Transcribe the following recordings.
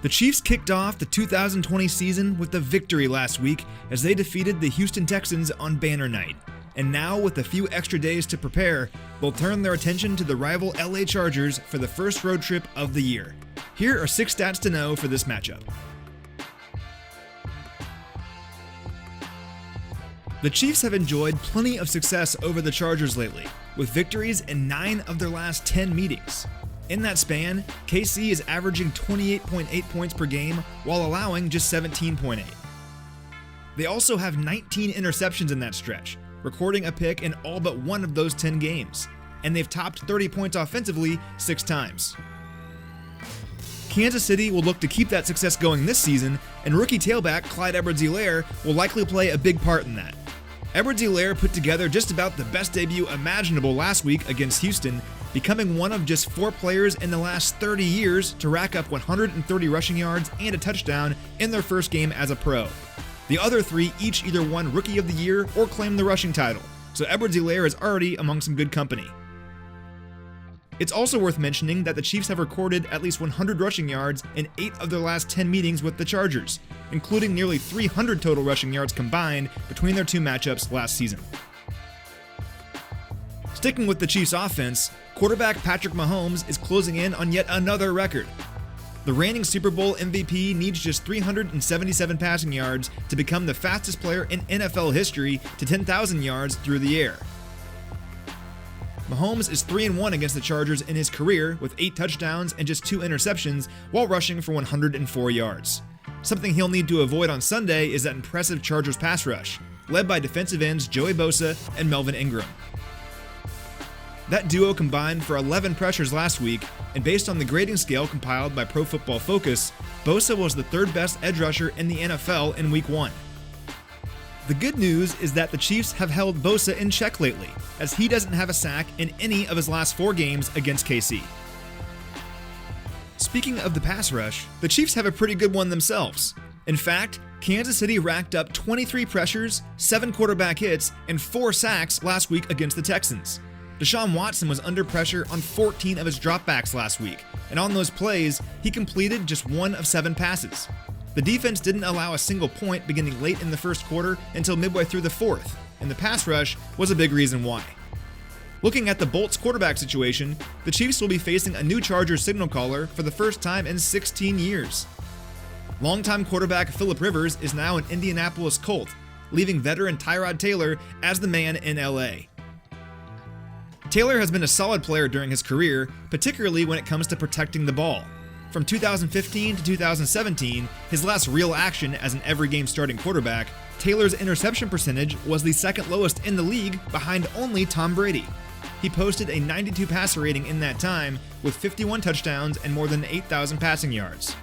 The Chiefs kicked off the 2020 season with a victory last week as they defeated the Houston Texans on Banner Night. And now, with a few extra days to prepare, they'll turn their attention to the rival LA Chargers for the first road trip of the year. Here are 6 stats to know for this matchup. The Chiefs have enjoyed plenty of success over the Chargers lately, with victories in 9 of their last 10 meetings. In that span, KC is averaging 28.8 points per game while allowing just 17.8. They also have 19 interceptions in that stretch, recording a pick in all but one of those 10 games, and they've topped 30 points offensively 6 times. Kansas City will look to keep that success going this season, and rookie tailback Clyde Edwards-HELAIRE will likely play a big part in that. Edwards-HELAIRE put together just about the best debut imaginable last week against Houston, becoming one of just 4 players in the last 30 years to rack up 130 rushing yards and a touchdown in their first game as a pro. The other 3 each either won Rookie of the Year or claimed the rushing title, so Edwards-HELAIRE is already among some good company. It's also worth mentioning that the Chiefs have recorded at least 100 rushing yards in 8 of their last 10 meetings with the Chargers, including nearly 300 total rushing yards combined between their 2 matchups last season. Sticking with the Chiefs' offense, quarterback Patrick Mahomes is closing in on yet another record. The reigning Super Bowl MVP needs just 377 passing yards to become the fastest player in NFL history to 10,000 yards through the air. Mahomes is 3-1 against the Chargers in his career with 8 touchdowns and just 2 interceptions while rushing for 104 yards. Something he'll need to avoid on Sunday is that impressive Chargers pass rush, led by defensive ends Joey BOSA and Melvin Ingram. That duo combined for 11 pressures last week, and based on the grading scale compiled by Pro Football Focus, BOSA was the 3rd best edge rusher in the NFL in Week 1. The good news is that the Chiefs have held BOSA in check lately, as he doesn't have a sack in any of his last 4 games against KC. Speaking of the pass rush, the Chiefs have a pretty good one themselves. In fact, Kansas City racked up 23 pressures, 7 quarterback hits, and 4 sacks last week against the Texans. Deshaun Watson was under pressure on 14 of his dropbacks last week, and on those plays, he completed just 1 of 7 passes. The defense didn't allow a single point beginning late in the first quarter until midway through the 4th, and the pass rush was a big reason why. Looking at the Bolts quarterback situation, the Chiefs will be facing a new Chargers signal caller for the first time in 16 years. Longtime quarterback Phillip Rivers is now an Indianapolis Colt, leaving veteran TYROD Taylor as the man in LA. Taylor has been a solid player during his career, particularly when it comes to protecting the ball. From 2015 to 2017, his last real action as an every-game starting quarterback, Taylor's interception percentage was the 2nd lowest in the league, behind only Tom Brady. He posted a 92 passer rating in that time, with 51 touchdowns and more than 8,000 passing yards.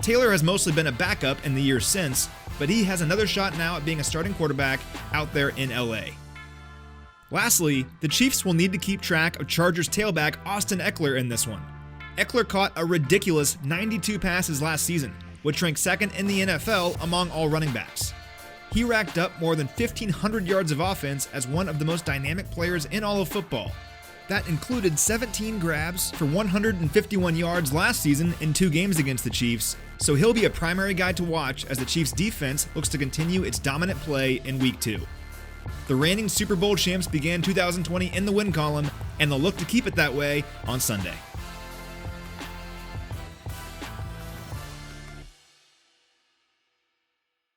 Taylor has mostly been a backup in the years since, but he has another shot now at being a starting quarterback out there in LA. Lastly, the Chiefs will need to keep track of Chargers tailback Austin Ekeler in this one. Ekeler caught a ridiculous 92 passes last season, which ranked 2nd in the NFL among all running backs. He racked up more than 1,500 yards of offense as one of the most dynamic players in all of football. That included 17 grabs for 151 yards last season in 2 games against the Chiefs, so he'll be a primary guy to watch as the Chiefs' defense looks to continue its dominant play in Week 2. The reigning Super Bowl champs began 2020 in the win column, and they'll look to keep it that way on Sunday.